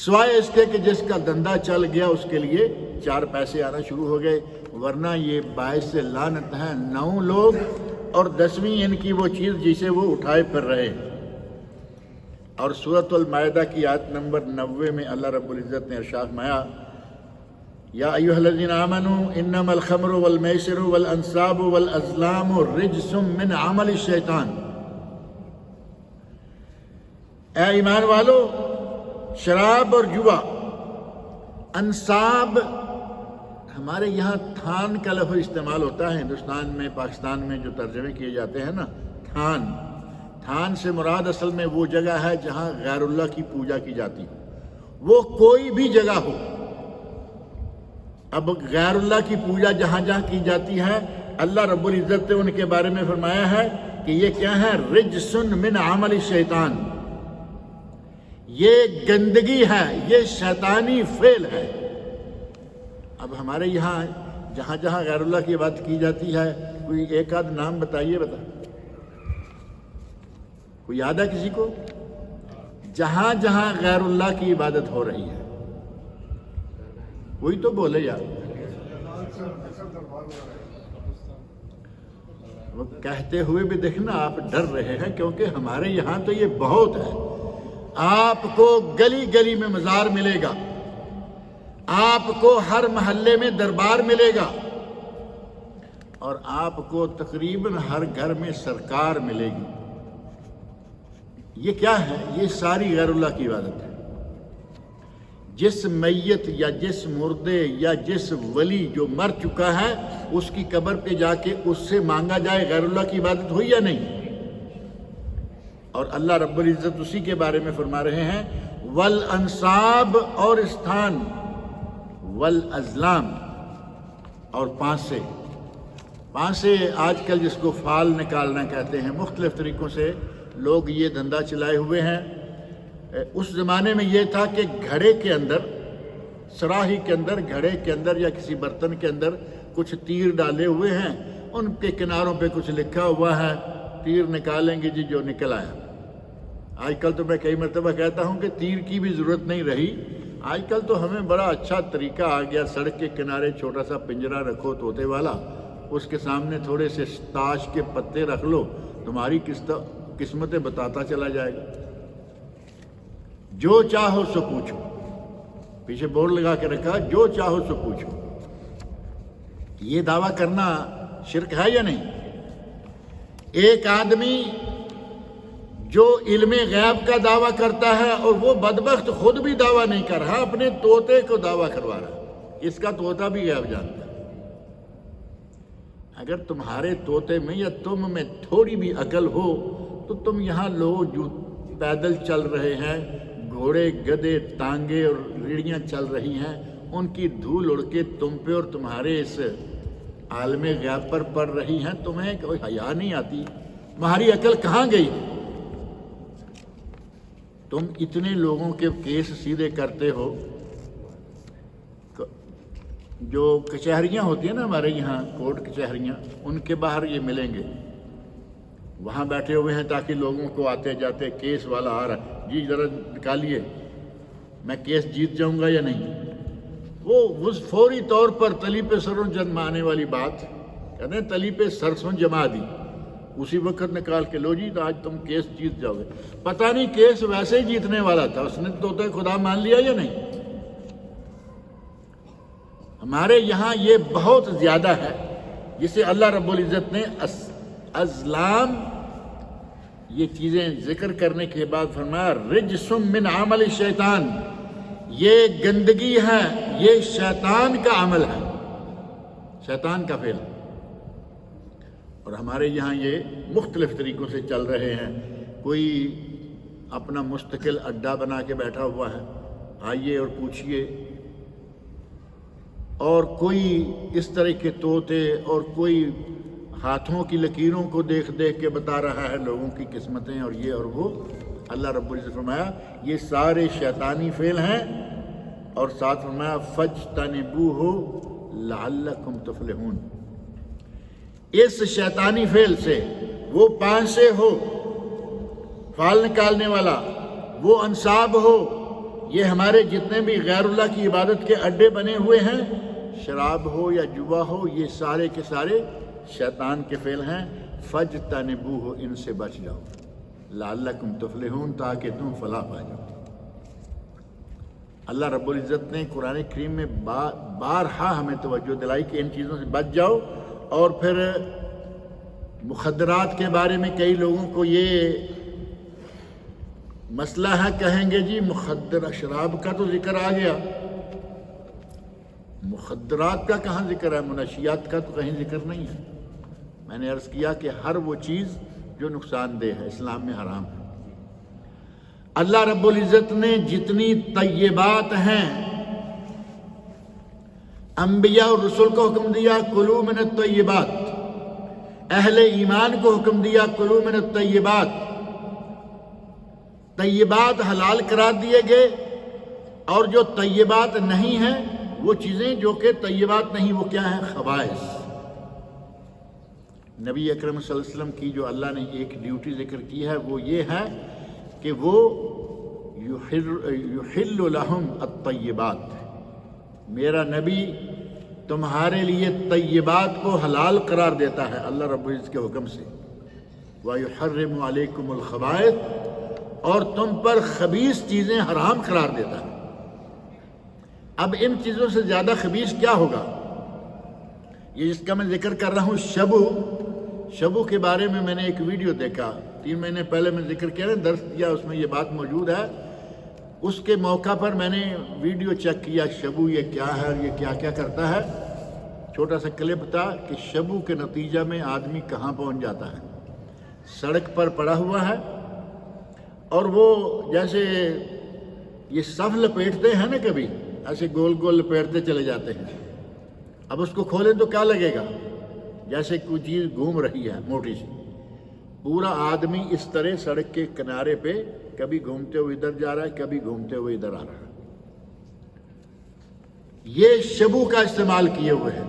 [SPEAKER 1] سوائے اس کے کہ جس کا دھندا چل گیا اس کے لیے 4 پیسے آنا شروع ہو گئے، ورنہ یہ باعث لعنت ہیں 9 لوگ، اور 10ویں ان کی وہ چیز جسے وہ اٹھائے پھر رہے ہیں۔ اور سورۃ المائدہ کی آیت نمبر 90 میں اللہ رب العزت نے ارشاد فرمایا، یا ایھا الذین آمنوا انما الخمر والمیسر والانصاب والازلام رجس من عمل الشیطان۔ اے ایمان والو، شراب اور جوا، انصاب، ہمارے یہاں تھان کا لفظ استعمال ہوتا ہے، ہندوستان میں، پاکستان میں جو ترجمے کیے جاتے ہیں نا، تھان، تھان سے مراد اصل میں وہ جگہ ہے جہاں غیر اللہ کی پوجا کی جاتی ہو، وہ کوئی بھی جگہ ہو۔ اب غیر اللہ کی پوجا جہاں جہاں کی جاتی ہے، اللہ رب العزت نے ان کے بارے میں فرمایا ہے کہ یہ کیا ہے؟ رجس من عمل الشیطان، یہ گندگی ہے، یہ شیطانی فعل ہے۔ اب ہمارے یہاں جہاں جہاں غیر اللہ کی بات کی جاتی ہے، کوئی ایک آدھ نام بتائیے، کوئی یاد ہے کسی کو؟ جہاں جہاں غیر اللہ کی عبادت ہو رہی ہے، وہی تو بولے یار۔ وہ کہتے ہوئے بھی دیکھنا آپ ڈر رہے ہیں، کیونکہ ہمارے یہاں تو یہ بہت ہے۔ آپ کو گلی گلی میں مزار ملے گا، آپ کو ہر محلے میں دربار ملے گا، اور آپ کو تقریباً ہر گھر میں سرکار ملے گی۔ یہ کیا ہے؟ یہ ساری غیر اللہ کی عبادت ہے۔ جس میت یا جس مردے یا جس ولی جو مر چکا ہے، اس کی قبر پہ جا کے اس سے مانگا جائے، غیر اللہ کی عبادت ہوئی یا نہیں؟ اور اللہ رب العزت اسی کے بارے میں فرما رہے ہیں، والانصاب، اور استھان، والازلام، اور پانسے آج کل جس کو فال نکالنا کہتے ہیں، مختلف طریقوں سے لوگ یہ دھندا چلائے ہوئے ہیں۔ اس زمانے میں یہ تھا کہ گھڑے کے اندر، سراہی کے اندر، گھڑے کے اندر یا کسی برتن کے اندر کچھ تیر ڈالے ہوئے ہیں، ان کے کناروں پہ کچھ لکھا ہوا ہے، تیر نکالیں گے جی جو نکل آیا۔ آج کل تو میں کئی مرتبہ کہتا ہوں کہ تیر کی بھی ضرورت نہیں رہی، آج کل تو ہمیں بڑا اچھا طریقہ آ گیا، سڑک کے کنارے چھوٹا سا پنجرا رکھو طوطے والا، اس کے سامنے تھوڑے سے تاش کے پتے رکھ لو، تمہاری قسمتیں بتاتا چلا جائے گا۔ جو چاہو سو پوچھو، پیچھے بورڈ لگا کے رکھا، جو چاہو سو پوچھو۔ یہ دعویٰ کرنا شرک ہے یا نہیں؟ ایک آدمی جو علم غیب کا دعویٰ کرتا ہے اور وہ بدبخت خود بھی دعویٰ نہیں کر رہا، اپنے طوطے کو دعویٰ کروا رہا، اس کا طوطا بھی غیب جانتا ہے۔ اگر تمہارے طوطے میں یا تم میں تھوڑی بھی عقل ہو تو تم یہاں لوگ جو پیدل چل رہے ہیں، گھوڑے، گدھے، ٹانگے اور ریڑیاں چل رہی ہیں، ان کی دھول اڑ کے تم پہ اور تمہارے اس عالم غیب پر پڑ رہی ہیں، تمہیں کوئی حیا نہیں آتی؟ تمہاری عقل کہاں گئی؟ تم اتنے لوگوں کے کیس سیدھے کرتے ہو، جو کچہریاں ہوتی ہیں نا ہمارے یہاں، کورٹ کچہریاں، ان کے باہر یہ ملیں گے، وہاں بیٹھے ہوئے ہیں تاکہ لوگوں کو آتے جاتے کیس والا آ رہا ہے، جی ذرا نکالیے، میں کیس جیت جاؤں گا یا نہیں۔ وہ فوری طور پر تلی پہ سروں جمانے والی بات، کہتے ہیں تلی پہ سرسوں جما دی، اسی وقت نکال کے لو جی تو آج تم کیس جیت جاؤ گے۔ پتہ نہیں کیس ویسے ہی جیتنے والا تھا، اس نے طوطے خدا مان لیا یا نہیں۔ ہمارے یہاں یہ بہت زیادہ ہے، جسے اللہ رب العزت نے ازلام یہ چیزیں ذکر کرنے کے بعد فرمایا رجس من عمل الشیطان، یہ گندگی ہے، یہ شیطان کا عمل ہے، شیطان کا فعل۔ اور ہمارے یہاں یہ مختلف طریقوں سے چل رہے ہیں، کوئی اپنا مستقل اڈا بنا کے بیٹھا ہوا ہے، آئیے اور پوچھئے، اور کوئی اس طرح کے طوطے اور کوئی ہاتھوں کی لکیروں کو دیکھ دیکھ کے بتا رہا ہے لوگوں کی قسمتیں اور یہ اور وہ۔ اللہ رب العزت فرمایا یہ سارے شیطانی فعل ہیں، اور ساتھ فرمایا فَاجْتَنِبُوهُ لَعَلَّكُمْ تُفْلِحُونَ۔ اس شیطانی فعل سے، وہ پانسے ہو، فال نکالنے والا، وہ انصاب ہو، یہ ہمارے جتنے بھی غیر اللہ کی عبادت کے اڈے بنے ہوئے ہیں، شراب ہو یا جوا ہو، یہ سارے کے سارے شیطان کے فعل ہیں۔ فَاجْتَنِبُوهُ، ان سے بچ جاؤ، لَعَلَّكُمْ تُفْلِحُونَ، تاکہ تم فلاح پا جاؤ۔ اللہ رب العزت نے قرآن کریم میں بارہا ہمیں توجہ دلائی کہ ان چیزوں سے بچ جاؤ۔ اور پھر مخدرات کے بارے میں کئی لوگوں کو یہ مسئلہ ہے، کہیں گے جی مخدر شراب کا تو ذکر آ گیا، مخدرات کا کہاں ذکر ہے، منشیات کا تو کہیں ذکر نہیں ہے۔ میں نے عرض کیا کہ ہر وہ چیز جو نقصان دہ ہے اسلام میں حرام ہے۔ اللہ رب العزت نے جتنی طیبات ہیں، انبیاء اور رسول کو حکم دیا کلوا من الطیبات، اہل ایمان کو حکم دیا کلوا من الطیبات، طیبات حلال قرار دیے گئے، اور جو طیبات نہیں ہیں وہ چیزیں جو کہ طیبات نہیں وہ کیا ہیں، خبائث۔ نبی اکرم صلی اللہ علیہ وسلم کی جو اللہ نے ایک ڈیوٹی ذکر کی ہے وہ یہ ہے کہ وہ یحل لہم الطیبات، میرا نبی تمہارے لیے طیبات کو حلال قرار دیتا ہے اللہ رب العزت کے حکم سے، وَيُحَرِّمُ عَلَيْكُمُ الْخَبَائِثَ، اور تم پر خبیث چیزیں حرام قرار دیتا ہے۔ اب ان چیزوں سے زیادہ خبیث کیا ہوگا؟ یہ جس کا میں ذکر کر رہا ہوں شبو کے بارے میں نے ایک ویڈیو دیکھا 3 مہینے پہلے، میں ذکر کیا نا، درس دیا، اس میں یہ بات موجود ہے۔ اس کے موقع پر میں نے ویڈیو چیک کیا شبو یہ کیا ہے اور یہ کیا کیا کرتا ہے۔ چھوٹا سا کلپ تھا کہ شبو کے نتیجہ میں آدمی کہاں پہنچ جاتا ہے، سڑک پر پڑا ہوا ہے، اور وہ جیسے یہ صف لپیٹتے ہیں نا، کبھی ایسے گول گول لپیٹتے چلے جاتے ہیں، اب اس کو کھولیں تو کیا لگے گا؟ جیسے کوئی چیز گھوم رہی ہے موٹی سی، پورا آدمی اس طرح سڑک کے کنارے پہ کبھی گھومتے ہوئے ادھر جا رہا ہے، کبھی گھومتے ہوئے ادھر آ رہا ہے۔ یہ شبو کا استعمال کیے ہوئے ہیں۔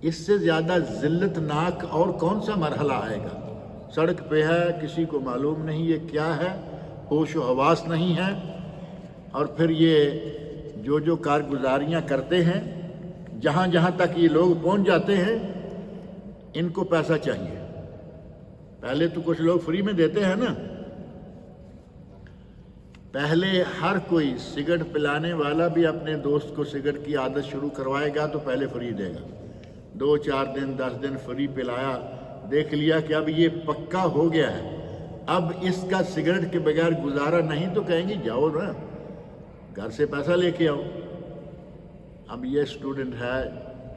[SPEAKER 1] اس سے زیادہ ذلت ناک اور کون سا مرحلہ آئے گا؟ سڑک پہ ہے، کسی کو معلوم نہیں یہ کیا ہے، ہوش و حواس نہیں ہے، اور پھر یہ جو کارگزاریاں کرتے ہیں، جہاں جہاں تک یہ لوگ پہنچ جاتے ہیں، ان کو پیسہ چاہیے۔ پہلے تو کچھ لوگ فری میں دیتے ہیں نا، پہلے ہر کوئی سگریٹ پلانے والا بھی اپنے دوست کو سگریٹ کی عادت شروع کروائے گا تو پہلے فری دے گا، 2 4 دن 10 دن فری پلایا، دیکھ لیا کہ اب یہ پکا ہو گیا ہے، اب اس کا سگریٹ کے بغیر گزارا نہیں، تو کہیں گے جاؤ نا گھر سے پیسہ لے کے آؤ۔ اب یہ اسٹوڈنٹ ہے،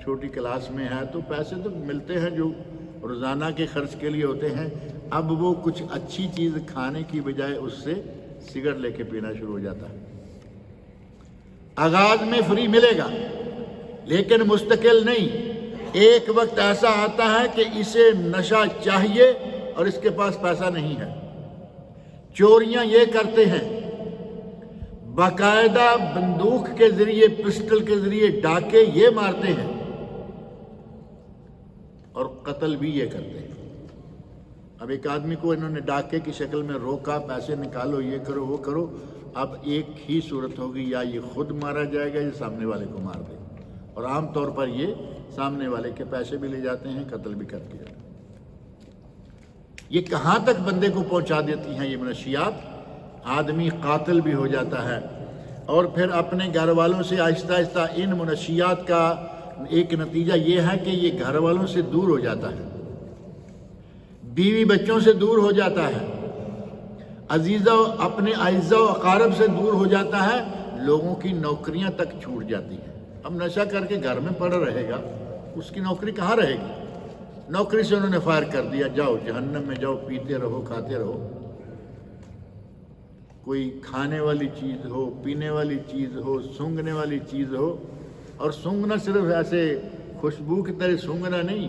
[SPEAKER 1] چھوٹی کلاس میں ہے، تو پیسے تو ملتے ہیں جو روزانہ کے خرچ کے لیے ہوتے ہیں، اب وہ کچھ اچھی چیز کھانے کی بجائے اس سے سگریٹ لے کے پینا شروع ہو جاتا ہے۔ آغاز میں فری ملے گا لیکن مستقل نہیں، ایک وقت ایسا آتا ہے کہ اسے نشہ چاہیے اور اس کے پاس پیسہ نہیں ہے۔ چوریاں یہ کرتے ہیں، باقاعدہ بندوق کے ذریعے، پسٹل کے ذریعے ڈاکے یہ مارتے ہیں، اور قتل بھی یہ کرتے ہیں۔ اب ایک آدمی کو انہوں نے ڈاکے کی شکل میں روکا، پیسے نکالو، یہ کرو وہ کرو، اب ایک ہی صورت ہوگی، یا یہ خود مارا جائے گا یا سامنے والے کو مار دے گا، اور عام طور پر یہ سامنے والے کے پیسے بھی لے جاتے ہیں، قتل بھی کر دیا۔ یہ کہاں تک بندے کو پہنچا دیتی ہیں یہ منشیات؟ آدمی قاتل بھی ہو جاتا ہے، اور پھر اپنے گھر والوں سے آہستہ آہستہ ان منشیات کا ایک نتیجہ یہ ہے کہ یہ گھر والوں سے دور ہو جاتا ہے، بیوی بچوں سے دور ہو جاتا ہے، اپنے اعزاء و اقارب سے دور ہو جاتا ہے، لوگوں کی نوکریاں تک چھوٹ جاتی ہیں۔ اب نشہ کر کے گھر میں پڑا رہے گا، اس کی نوکری کہاں رہے گی؟ نوکری سے انہوں نے فائر کر دیا، جاؤ جہنم میں جاؤ، پیتے رہو کھاتے رہو۔ کوئی کھانے والی چیز ہو، پینے والی چیز ہو، سونگھنے والی چیز ہو، اور سونگھنا صرف ایسے خوشبو کی طرح سونگھنا نہیں،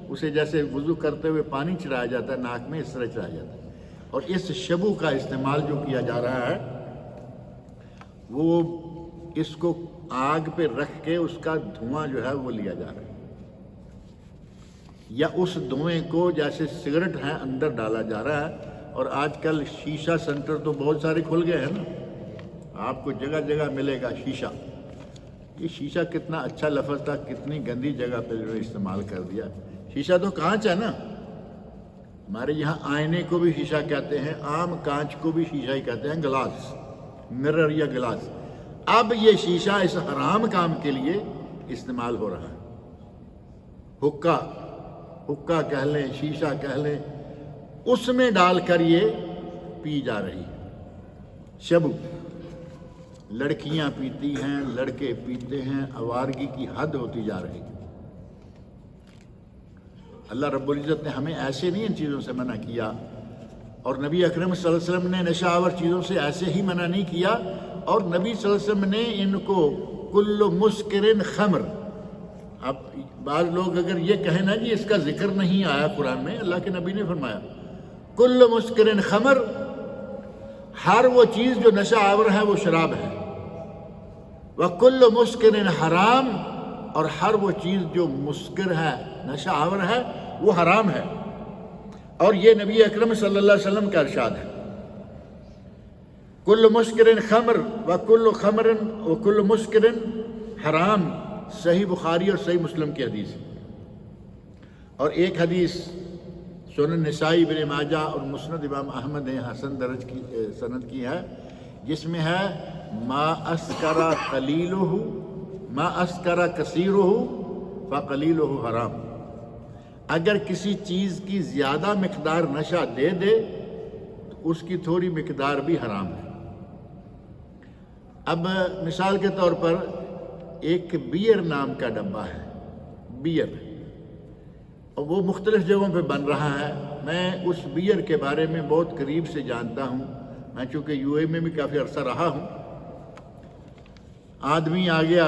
[SPEAKER 1] اسے جیسے وضو کرتے ہوئے پانی چڑھایا جاتا ہے ناک میں، اس طرح چڑھایا جاتا ہے۔ اور اس شبو کا استعمال جو کیا جا رہا ہے، وہ اس کو آگ پہ رکھ کے اس کا دھواں جو ہے وہ لیا جا رہا ہے، یا اس دھوئیں کو جیسے سگریٹ ہے اندر ڈالا جا رہا ہے۔ اور آج کل شیشہ سینٹر تو بہت سارے کھل گئے ہیں نا، آپ کو جگہ جگہ ملے گا شیشہ۔ یہ شیشہ کتنا اچھا لفظ تھا، کتنی گندی جگہ پہ جو استعمال کر دیا۔ شیشہ تو کانچ ہے نا، ہمارے یہاں آئینے کو بھی شیشہ کہتے ہیں، عام کانچ کو بھی شیشہ ہی کہتے ہیں، گلاس، مرر یا گلاس۔ اب یہ شیشہ اس حرام کام کے لیے استعمال ہو رہا ہے، حکا کہہ لیں، شیشہ کہہ لیں، اس میں ڈال کر یہ پی جا رہی ہے شبو۔ لڑکیاں پیتی ہیں، لڑکے پیتے ہیں، آوارگی کی حد ہوتی جا رہی ہے۔ اللہ رب العزت نے ہمیں ایسے نہیں ان چیزوں سے منع کیا، اور نبی اکرم صلی اللہ علیہ وسلم نے نشہ آور چیزوں سے ایسے ہی منع نہیں کیا، اور نبی صلی اللہ علیہ وسلم نے ان کو کل مسکرن خمر۔ اب بعض لوگ اگر یہ کہیں نا جی اس کا ذکر نہیں آیا قرآن میں، اللہ کے نبی نے فرمایا کل مسکرن خمر، ہر وہ چیز جو نشہ آور ہے وہ شراب ہے، وَكُلُّ مُسْكِرٍ حرام، اور ہر وہ چیز جو مسکر ہے، نشہ آور ہے، وہ حرام ہے۔ اور یہ نبی اکرم صلی اللہ علیہ وسلم کا ارشاد ہے، کل مسکرن خمر وکل مسکرن حرام، صحیح بخاری اور صحیح مسلم کی حدیث ہے۔ اور ایک حدیث سنن نسائی، ابن ماجہ اور مسند امام احمد نے حسن درج کی سند کی ہے، جس میں ہے ما اسکر قلیلہ ما اسکر کثیرہ فقلیلہ حرام۔ اگر کسی چیز کی زیادہ مقدار نشہ دے دے تو اس کی تھوڑی مقدار بھی حرام ہے۔ اب مثال کے طور پر ایک بیئر نام کا ڈبہ ہے، بیئر، اور وہ مختلف جگہوں پہ بن رہا ہے۔ میں اس بیئر کے بارے میں بہت قریب سے جانتا ہوں، میں چونکہ یو اے میں بھی کافی عرصہ رہا ہوں۔ آدمی آ گیا،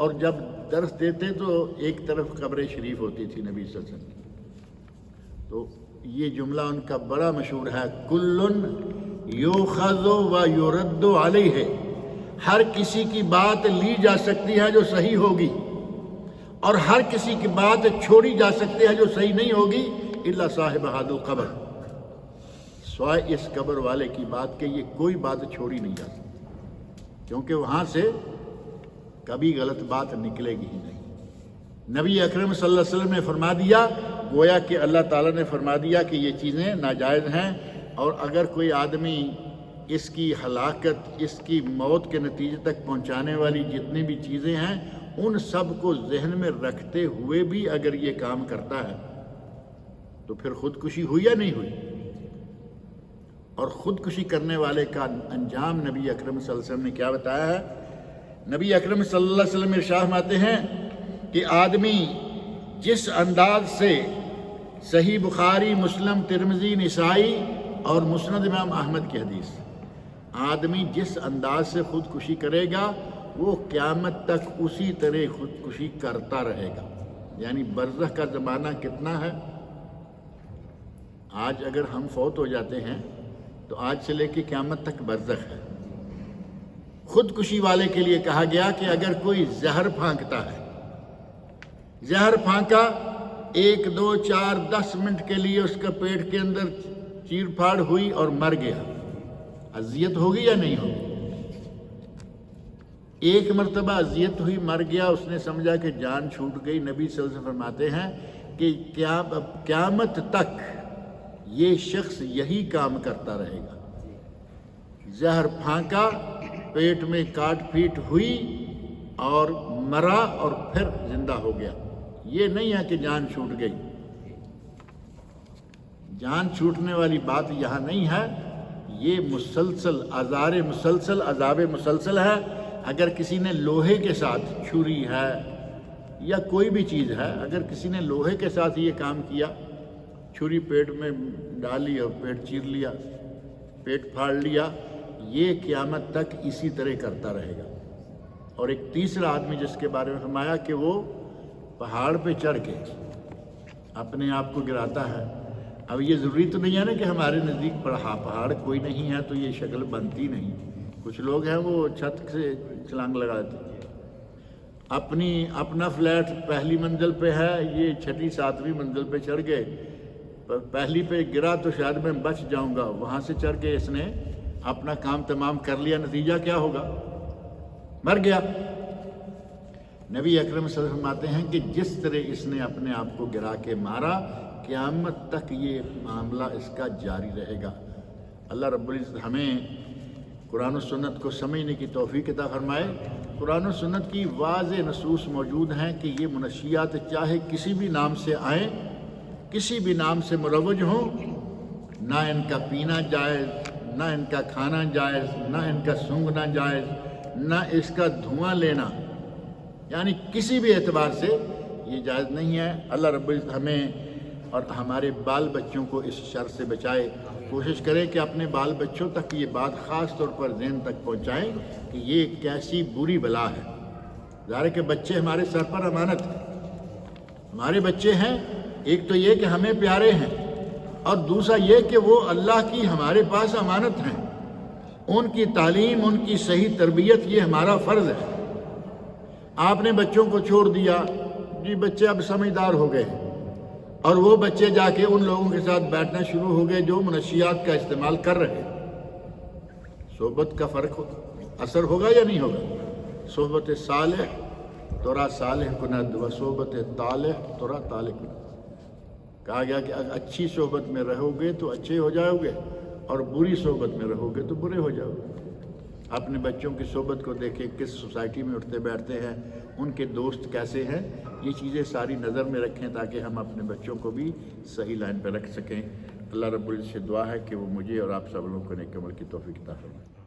[SPEAKER 1] اور جب درس دیتے تو ایک طرف قبر شریف ہوتی تھی نبی صلی اللہ علیہ وسلم کی۔ تو یہ جملہ ان کا بڑا مشہور ہے، کلن یؤخذ و یرد علیہ، ہر کسی کی بات لی جا سکتی ہے جو صحیح ہوگی، اور ہر کسی کی بات چھوڑی جا سکتی ہے جو صحیح نہیں ہوگی، الا صاحب ھذا القبر، سوائے اس قبر والے کی بات کہ یہ کوئی بات چھوڑی نہیں جا سکتی، کیونکہ وہاں سے کبھی غلط بات نکلے گی ہی نہیں۔ نبی اکرم صلی اللہ علیہ وسلم نے فرما دیا، گویا کہ اللہ تعالیٰ نے فرما دیا کہ یہ چیزیں ناجائز ہیں، اور اگر کوئی آدمی اس کی ہلاکت، اس کی موت کے نتیجے تک پہنچانے والی جتنی بھی چیزیں ہیں ان سب کو ذہن میں رکھتے ہوئے بھی اگر یہ کام کرتا ہے تو پھر خودکشی ہوئی یا نہیں ہوئی؟ اور خودکشی کرنے والے کا انجام نبی اکرم صلی اللہ علیہ وسلم نے کیا بتایا ہے؟ نبی اکرم صلی اللہ علیہ وسلم ارشاد فرماتے ہیں کہ آدمی جس انداز سے، صحیح بخاری، مسلم، ترمذی، نسائی اور مسند امام احمد کی حدیث، آدمی جس انداز سے خودکشی کرے گا وہ قیامت تک اسی طرح خودکشی کرتا رہے گا۔ یعنی برزخ کا زمانہ کتنا ہے؟ آج اگر ہم فوت ہو جاتے ہیں تو آج سے لے کے قیامت تک برزخ ہے۔ خودکشی والے کے لیے کہا گیا کہ اگر کوئی زہر پھانکتا ہے، زہر پھانکا، 1 2 4 10 منٹ کے لیے اس کا پیٹ کے اندر چیر پھاڑ ہوئی اور مر گیا، اذیت ہوگی یا نہیں ہوگی؟ ایک مرتبہ اذیت ہوئی، مر گیا، اس نے سمجھا کہ جان چھوٹ گئی۔ نبی صلی اللہ علیہ وسلم فرماتے ہیں کہ قیامت تک یہ شخص یہی کام کرتا رہے گا، زہر پھانکا، پیٹ میں کاٹ پیٹ ہوئی اور مرا اور پھر زندہ ہو گیا۔ یہ نہیں ہے کہ جان چھوٹ گئی، جان چھوٹنے والی بات یہاں نہیں ہے، یہ مسلسل آزار مسلسل، عذاب مسلسل ہے۔ اگر کسی نے لوہے کے ساتھ، چھری ہے یا کوئی بھی چیز ہے، اگر کسی نے لوہے کے ساتھ یہ کام کیا، چھری پیٹ میں ڈالی اور پیٹ چیر لیا، پیٹ پھاڑ لیا، یہ قیامت تک اسی طرح کرتا رہے گا۔ اور ایک تیسرا آدمی جس کے بارے میں فرمایا کہ وہ پہاڑ پہ چڑھ کے اپنے آپ کو گراتا ہے۔ اب یہ ضروری تو نہیں ہے نا کہ ہمارے نزدیک پہاڑ کوئی نہیں ہے تو یہ شکل بنتی نہیں، کچھ لوگ ہیں وہ چھت سے چھلانگ لگا دیتے ہیں۔ اپنا فلیٹ پہلی منزل پہ ہے، یہ 6 7ویں منزل پہ چڑھ گئے، پہلی پہ گرا تو شاید میں بچ جاؤں گا، وہاں سے چڑھ کے اس نے اپنا کام تمام کر لیا، نتیجہ کیا ہوگا؟ مر گیا۔ نبی اکرم صلی اللہ علیہ وسلم فرماتے ہیں کہ جس طرح اس نے اپنے آپ کو گرا کے مارا، قیامت تک یہ معاملہ اس کا جاری رہے گا۔ اللہ رب العزت ہمیں قرآن و سنت کو سمجھنے کی توفیق عطا فرمائے۔ قرآن و سنت کی واضح نصوص موجود ہیں کہ یہ منشیات چاہے کسی بھی نام سے آئیں، کسی بھی نام سے مروج ہوں، نہ ان کا پینا جائز، نہ ان کا کھانا جائز، نہ ان کا سونگھنا جائز، نہ اس کا دھواں لینا، یعنی کسی بھی اعتبار سے یہ جائز نہیں ہے۔ اللہ رب العزت ہمیں اور ہمارے بال بچوں کو اس شر سے بچائے۔ کوشش کریں کہ اپنے بال بچوں تک یہ بات خاص طور پر ذہن تک پہنچائیں کہ یہ کیسی بری بلا ہے۔ ظاہر ہے کہ بچے ہمارے سر پر امانت ہیں، ہمارے بچے ہیں، ایک تو یہ کہ ہمیں پیارے ہیں، اور دوسرا یہ کہ وہ اللہ کی ہمارے پاس امانت ہیں، ان کی تعلیم، ان کی صحیح تربیت یہ ہمارا فرض ہے۔ آپ نے بچوں کو چھوڑ دیا، جی بچے اب سمجھدار ہو گئے، اور وہ بچے جا کے ان لوگوں کے ساتھ بیٹھنا شروع ہو گئے جو منشیات کا استعمال کر رہے ہیں۔ صحبت کا فرق اثر ہوگا یا نہیں ہوگا؟ صحبت صالح تورا صالح کند و صحبت طالح تورا طالح کند۔ کہا گیا کہ اگر اچھی صحبت میں رہو گے تو اچھے ہو جاؤ گے، اور بری صحبت میں رہو گے تو برے ہو جاؤ گے۔ اپنے بچوں کی صحبت کو دیکھیں، کس سوسائٹی میں اٹھتے بیٹھتے ہیں، ان کے دوست کیسے ہیں، یہ چیزیں ساری نظر میں رکھیں تاکہ ہم اپنے بچوں کو بھی صحیح لائن پہ رکھ سکیں۔ اللہ رب العزت سے دعا ہے کہ وہ مجھے اور آپ سب لوگوں کو نیک عمل کی توفیق عطا فرمائے۔